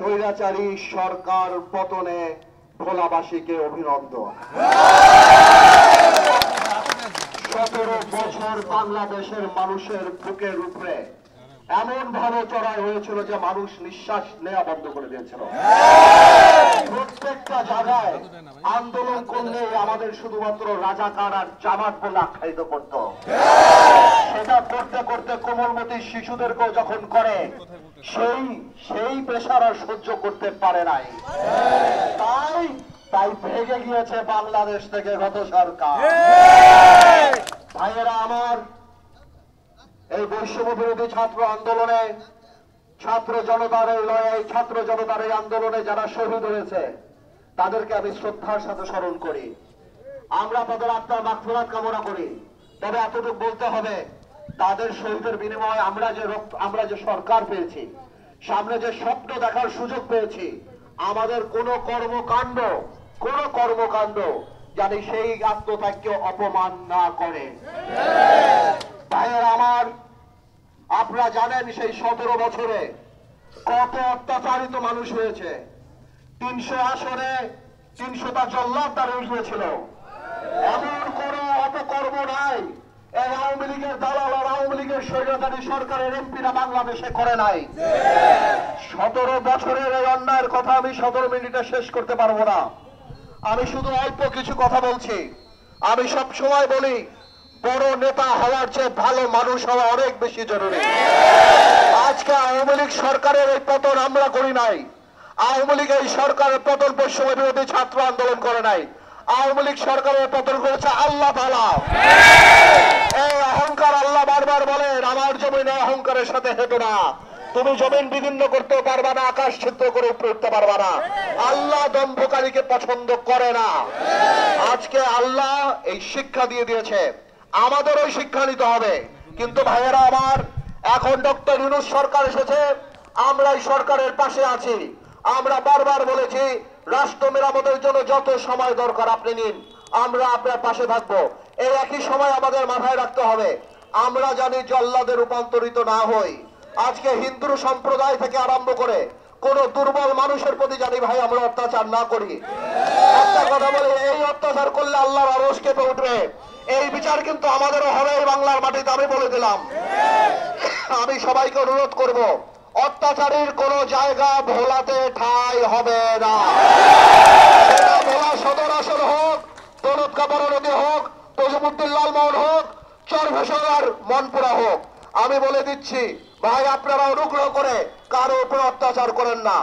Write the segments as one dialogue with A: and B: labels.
A: স্বৈরাচারী সরকার পতনে ভোলাবাসীকে অভিনন্দন। 17 বছর বাংলাদেশের মানুষের বুকের উপরে এমন ভাবে চড়াই হয়েছিল যে মানুষ নিঃশ্বাস নেওয়া বন্ধ করে দিয়েছিল। প্রত্যেকটা জায়গায় আন্দোলন করলে আমাদের শুধুমাত্র রাজাকার আর জামাত বলে আখ্যায়িত করত। সেটা করতে করতে কোমলমতি শিশুদেরকেও যখন করে সেই প্রেসার আর সহ্য করতে পারে নাই। তাই ভেঙে গিয়েছে বাংলাদেশ থেকে গত সরকার। ভাইয়েরা আমার, এই বৈষম্য বিরোধী ছাত্র আন্দোলনে ছাত্র জনতার এই লড়াই, ছাত্র জনতার এই আন্দোলনে যারা শহীদ হয়েছে তাদেরকে আমি শ্রদ্ধার সাথে স্মরণ করি। আমরা তাদের আত্মার মাগফিরাত কামনা করি। তবে এতটুকু বলতে হবে, তাদের শহীদের বিনিময়ে আমরা যে সরকার পেয়েছি, সামনে যে স্বপ্ন দেখার সুযোগ পেয়েছি, আমাদের কোনো কর্মকাণ্ড জানি সেই আত্মত্যাগকে অপমান না করে। ভাইয়েরা আমার, আপনারা জানেন সেই 17 বছরে কত অত্যাচারিত মানুষ হয়েছে। 300 আসনে 300টা জল্লাদ তারা উঠেছিল। এমন কোন অপকর্ম নাই এই আওয়ামী লীগের দালাল আর আওয়ামী লীগের স্বৈরাচারী সরকারের এমপিরা বাংলাদেশে করে নাই। 17 বছরের এই অন্যায়ের কথা আমি 17 মিনিটে শেষ করতে পারবো না। আমি শুধু অল্প কিছু কথা বলছি। আমি সব সময় বলি, বড় নেতা হওয়ার চেয়ে ভালো মানুষ হওয়া অনেক বেশি জরুরি। আজকে আওয়ামী লীগ সরকারের এই পতন আমরা করি নাই। আওয়ামী লীগ এই সরকারের পতন বৈষম্য বিরোধী ছাত্র আন্দোলন করে নাই। আওয়ামী লীগ সরকারের পতন করেছে আল্লাহ তাআলা। এই অহংকার, আল্লাহ বারবার বলেন, আমার জমিনে অহংকারের সাথে হেঁটো না। তুমি জমিন বিদীর্ণ করতে পারবা না, আকাশ ছিদ্র করে উপরে উঠতে পারবা না। আল্লাহ দম্ভকারীকে পছন্দ করে না। আজকে আল্লাহ এই শিক্ষা দিয়ে দিয়েছে, আমাদের ওই শিক্ষা নিতে হবে। কিন্তু ভাইয়েরা আমার, এখন ডক্টর ইউনূস সরকার এসেছে, আমরা এই সরকারের পাশে আছি। আমরা বারবার বলেছি, রাষ্ট্র মেরামতের জন্য যত সময় দরকার আপনি নিন, আমরা আপনার পাশে থাকবো। এই একই সময় আমাদের মাথায় রাখতে হবে, আমরা জানি জল্লাদে রূপান্তরিত না হই। আজকে হিন্দু সম্প্রদায় থেকে আরম্ভ করে কোন দুর্বল মানুষের প্রতি জানি ভাই আমরা অত্যাচার না করি। একটা কথা বলে, এই অত্যাচার করলে আল্লাহর আরশ কেঁপে উঠবে। এই বিচার কিন্তু আমাদেরও হবে এই বাংলার মাটিতে, আমি বলে দিলাম। আমি সবাইকে অনুরোধ করব, অত্যাচারীর কোন জায়গা ভোলাতে ঠাঁই হবে না। সেটা ভোলা সদর আসন হোক, দৌলতখাঁ বড় নদী হোক, তজিমুদ্দিন লালমোহন হোক, চরভেশন আর মনপুরা হোক, আমি বলে দিচ্ছি ভাই, আপনারা অনুগ্রহ করে কারো উপর অত্যাচার করেন না।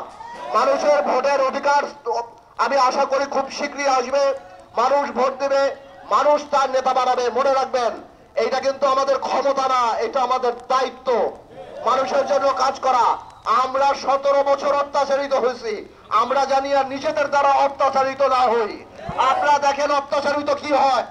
A: মানুষের ভোটের অধিকার আমি আশা করি খুব শীঘ্রই আসবে। মানুষ ভোট দেবে, মানুষ তার নেতা বানাবে। মনে রাখবেন, এইটা কিন্তু আমাদের ক্ষমতা না, এটা আমাদের দায়িত্ব, মানুষের জন্য কাজ করা। আমরা 17 বছর অত্যাচারিত হয়েছি, আমরা জানি আর নিজেদের দ্বারা অত্যাচারিত না হই। আপনারা দেখেন অত্যাচারিত কি হয়।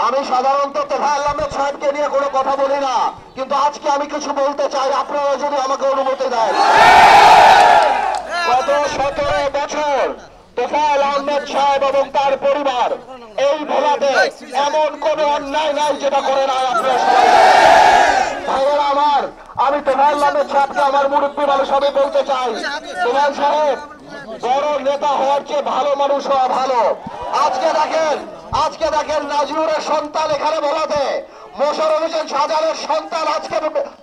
A: আমি সাধারণত তোফায়েল আহমেদ সাহেবকে নিয়ে কোনো কথা বলি না, কিন্তু আজকে আমি কিছু বলতে চাই, আপনারা যদি আমাকে অনুমতি দেন। গত 17 বছর তোফায়েল আহমেদ সাহেব এবং তার পরিবার এই ভোলাতে এমন কোন অন্যায় নাই যেটা করে নাই। আপনারা সবাই ভাইয়েরা আমার, আমি তোফায়েল আহমেদ সাহেবকে আমার মুরব্বী মানুষ হিসেবে বলতে চাই, তোফায়েল সাহেব, বড় নেতা হওয়ার চেয়ে ভালো মানুষ হওয়া ভালো। আজকে দেখেন নাজিউরের সন্তান এখানে ভোলাতে, মোশাররফ হোসেন শাহজাহানের সন্তান আজকে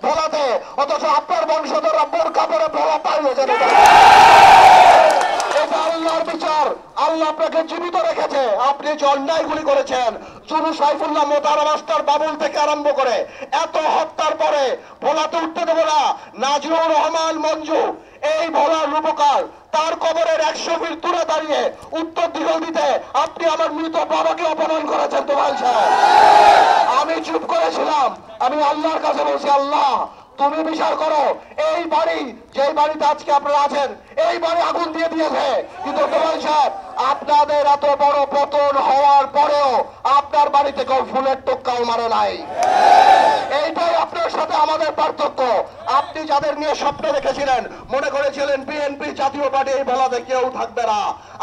A: ভোলাতে, অথচ আপনার বংশধররা বোরকা পরে ভোলা পাইয়েছে। এটা আল্লাহর বিচার। আল্লাহ আপনাকে জীবিত রেখেছে। আপনি যে অন্যায়গুলি করেছেন, চুরু সাইফুল্লাহ, মোতারা মাস্টার, বাবুল থেকে আরম্ভ করে এত হত্যার পরে ভোলাতে উঠতে দেবো না। নাজিউর রহমান মঞ্জু এই ভোলার রূপকার, তার কবরের 100 ফিট দূরে দাঁড়িয়ে উত্তর দিগল দিতে আপনি আমার মৃত বাবাকে অপমান করেছেন। তোফায়েল সাহেব, আমি চুপ করেছিলাম। আমি আল্লাহর কাছে বলছি, আল্লাহ তুমি বিচার করো। এই বাড়ি, যে বাড়িতে আজকে আপনারা আছেন, এই বাড়ি আগুন দিয়ে দিয়েছে, কিন্তু তোমার সাহেব আপনাদের এত বড় পতন হওয়ার পরেও আপনার বাড়িতে কেউ ফুলের টোক্কাও মারে নাই। এইটাই আপনার সাথে আমাদের পার্থক্য। আপনি যাদের নিয়ে স্বপ্ন দেখেছিলেন, মনে করেছিলেন বিএনপি জাতীয় পার্টি এই বেলাতে কেউ থাকবে না,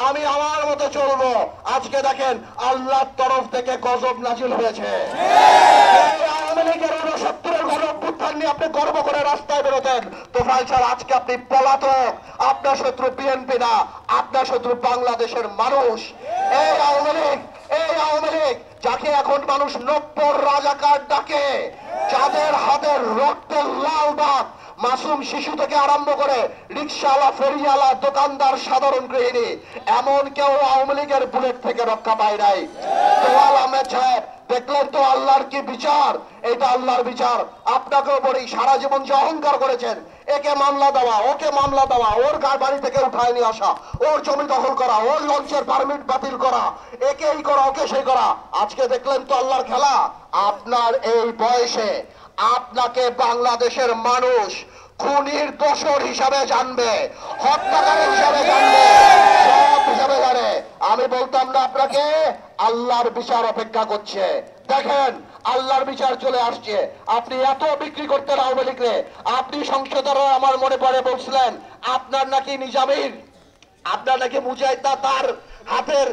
A: আমি আমার মতো চলবো, আজকে দেখেন আল্লাহর তরফ থেকে গজব নাজিল হয়েছে। আওয়ামী লীগের 69-এর গণঅভ্যুত্থান নিয়ে আপনি গর্ব করে রাস্তায় বেরোতেন, তোফাল স্যার আজকে আপনি পলাতক। আপনার শত্রু বিএনপি না, আপনার শত্রু বাংলাদেশের মানুষ। এই আওয়ামী লীগ, যাকে এখন মানুষ নব্বর রাজাকার ডাকে, যাদের হাতের রক্তের লাল দাগ, মাসুম শিশু থেকে আরম্ভ করে রিক্সাওয়ালা, ফেরিওয়ালা, দোকানদার, সাধারণ গৃহিণী, এমন কেউ আওয়ামী লীগের বুলেট থেকে রক্ষা পায় নাই। তোয়াল আহমেদ সাহেব দেখলেন তো আল্লাহর কি বিচার? এটা আল্লাহর বিচার। আপনাকেও বলি, সারা জীবন যে অহংকার করেছেন, একে মামলা দেওয়া, ওকে মামলা দেওয়া, ওর বাড়ি থেকে উঠায় নিয়ে আসা, ওর জমি দখল করা, ওর লঞ্চের পারমিট বাতিল করা, একে এই করা, ওকে সেই করা, আজকে দেখলেন তো আল্লাহর খেলা। আপনার এই বয়সে আপনাকে বাংলাদেশের মানুষ খুনির দোষর হিসাবে জানবে, হত্যাকারী হিসাবে জানবে, সব হিসাবে জানে। আমি বলতাম না আপনাকে, আল্লাহর বিচার অপেক্ষা করছে। দেখেন আল্লাহর বিচার চলে আসছে। আপনি এত বিক্রি করতেন আওয়ামী লীগরে, আপনি সংসদের, আমার মনে পড়ে বলছিলেন আপনার নাকি নিজামীর, আপনার নাকি মুজাহিদা, তার হাতের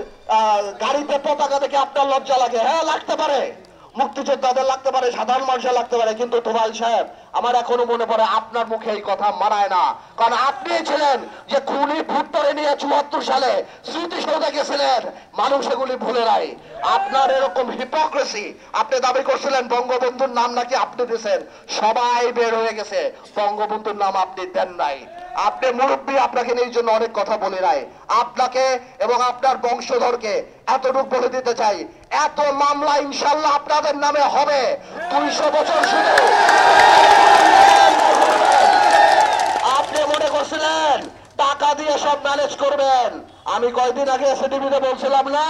A: গাড়িতে পতাকা দেখে আপনার লজ্জা লাগে। হ্যাঁ লাগতে পারে, মুক্তিযোদ্ধাদের লাগতে পারে, সাধারণ মানুষের লাগতে পারে, কিন্তু তোফায়েল সাহেব আমার এখনো মনে পড়ে আপনার মুখে এই কথা মানায় না। কারণ আপনি ছিলেন যে খুনি ভুট্টরে নিয়ে 74 সালে স্মৃতিসৌধে গেছিলেন, মানুষ এগুলি ভুলে নাই। আপনার এরকম হিপোক্রেসি, আপনি দাবি করছিলেন বঙ্গবন্ধুর নাম নাকি আপনি দিয়েছেন, সবাই বের হয়ে গেছে, বঙ্গবন্ধুর নাম আপনি দেন নাই। আপনি মুরব্বী, আপনাকে নিয়ে জন্য অনেক কথা বলে নাই। আপনাকে এবং আপনার বংশধরকে এতটুকু বলে দিতে চাই, এত মামলা ইনশাল্লাহ আপনাদের নামে হবে। 200 বছর শুধু আপনি মনে করছিলেন টাকা দিয়ে সব ম্যানেজ করবেন। আমি কয়েকদিন আগে এসএডিবিতে বলছিলাম না,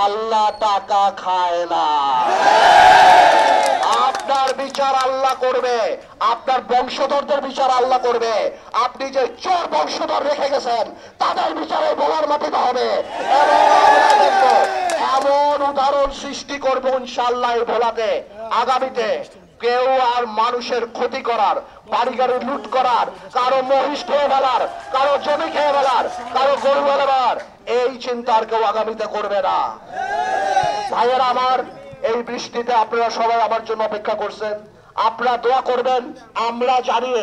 A: আল্লাহ টাকা খায় না। আপনার বিচার আল্লাহ করবে, আপনার বংশধরদের বিচার আল্লাহ করবে। আপনি যে চোর বংশধর রেখে গেছেন, তাদের বিচারে বলার মাটিতে হবে। এমন উদাহরণ সৃষ্টি করবো ইনশাআল্লাহ এই ভোলাতে, আগামীতে কেউ আর মানুষের ক্ষতি করার, বাড়ি গাড়ি লুট করার, কারো মহিষ খেয়ে ফেলার, কারো জমি খেয়ে ফেলার, কারো গরু ফেলার, এই চিন্তা আর কেউ আগামীতে করবে না। ভাইয়েরা আমার, এই বৃষ্টিতে আপনারা সবাই আমার জন্য অপেক্ষা করছেন, আপনারা দোয়া করবেন। আমরা জানি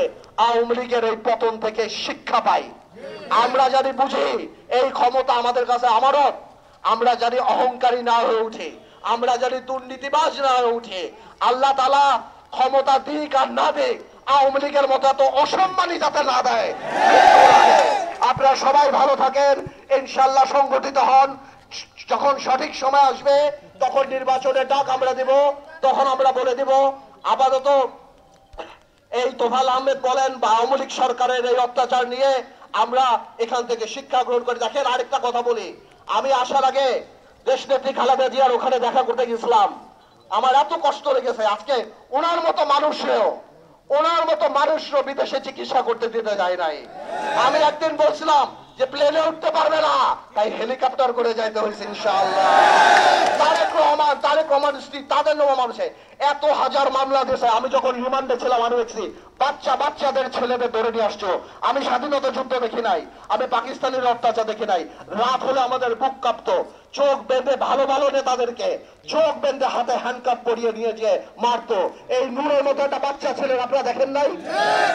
A: আওয়ামী লীগের এই পতন থেকে শিক্ষা পাই, আমরা জানি বুঝি এই ক্ষমতা আমাদের কাছে আমানত, আমরা জানি অহংকারী না হয়ে উঠি, আমরা জানি দুর্নীতিবাজ না হয়ে উঠি। আল্লাহ তাআলা ক্ষমতা দিক আর না দিক, আওয়ামী লীগের মতো এত অসম্মানী যাতে না দেয়। আপনারা সবাই ভালো থাকেন, ইনশাআল্লাহ সংগঠিত হন। যখন সঠিক সময় আসবে, তখন নির্বাচনের ডাক আমরা দেব, তখন আমরা বলে দেব। আপাতত এই তোফাল আহমেদ বলেন বা আওয়ামী লীগ সরকারের এই অত্যাচার নিয়ে আমরা এখান থেকে শিক্ষা গ্রহণ করে। দেখেন আরেকটা কথা বলি, আমি আসার আগে দেশনেত্রী খালেদা জিয়ার ওখানে দেখা করতে গেছিলাম, আমার এত কষ্ট লেগেছে। আজকে ওনার মতো মানুষও বিদেশে চিকিৎসা করতে দিতে যায় নাই। আমি একদিন বলছিলাম যে প্লেনে উঠতে পারবে না, তাই হেলিকপ্টার করে যাইতে হয়েছে ইনশাআল্লাহ। তারেক রহমান স্ত্রী, তাদের নব মানুষে এত হাজার মামলা দিয়েছে। আমি যখন রিমান্ডে ছিলাম, আমি দেখছি বাচ্চাদের ছেলেদের ধরে নিয়ে আসছো। আমি স্বাধীনতা যুদ্ধ দেখি নাই, আমি পাকিস্তানের অত্যাচার দেখি নাই। রাত হলে আমাদের বুক কাঁপতো, চোখ বেঁধে ভালো ভালো নেতাদেরকে চোখ বেঁধে হাতে হ্যান্ডকাপ পরিয়ে নিয়ে যে মারতো। এই নূরের মতো একটা বাচ্চা ছেলের আপনারা দেখেন নাই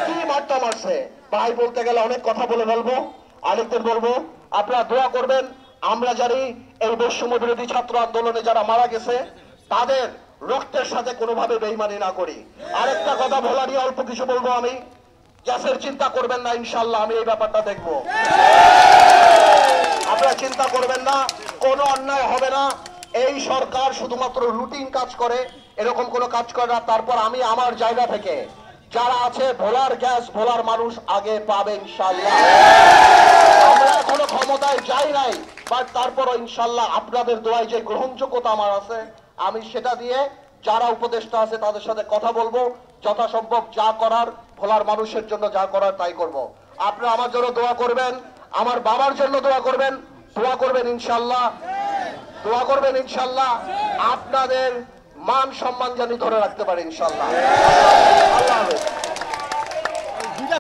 A: কি মারছে। ভাই বলতে গেলে অনেক কথা বলে ফেলবো, আরেকদিন বলবো। আপনারা দোয়া করবেন। আমরা জানি এই বৈষম্য বিরোধী ছাত্র আন্দোলনে যারা মারা গেছে, তাদের রক্তের সাথে কোনোভাবে বেইমানি না করি। আরেকটা কথা বলা নিয়ে অল্প কিছু বলবো আমি, গ্যাসের চিন্তা করবেন না, ইনশাল্লাহ আমি এই ব্যাপারটা দেখবো। আপনারা চিন্তা করবেন না, কোনো অন্যায় হবে না। এই সরকার শুধুমাত্র রুটিন কাজ করে, এরকম কোনো কাজ করে না। তারপর আমি আমার জায়গা থেকে যারা আছে, ভোলার গ্যাস ভোলার মানুষ আগে পাবে ইনশাল্লাহ। আমরা এখনো ক্ষমতায় যাই নাই, বাট তারপরও ইনশাল্লাহ আপনাদের দোয়ায় যে গ্রহণযোগ্যতা আমার আছে, আমি সেটা দিয়ে যারা উপদেষ্টা আছে তাদের সাথে কথা বলবো, যথাসম্ভব যা করার ভোলার মানুষের জন্য যা করার তাই করব। আপনারা আমার জন্য দোয়া করবেন, আমার বাবার জন্য দোয়া করবেন ইনশাল্লাহ, দোয়া করবেন ইনশাল্লাহ। আপনাদের মান সম্মান জানি ধরে রাখতে পারে ইনশাল্লাহ। আল্লাহ হাফেজ।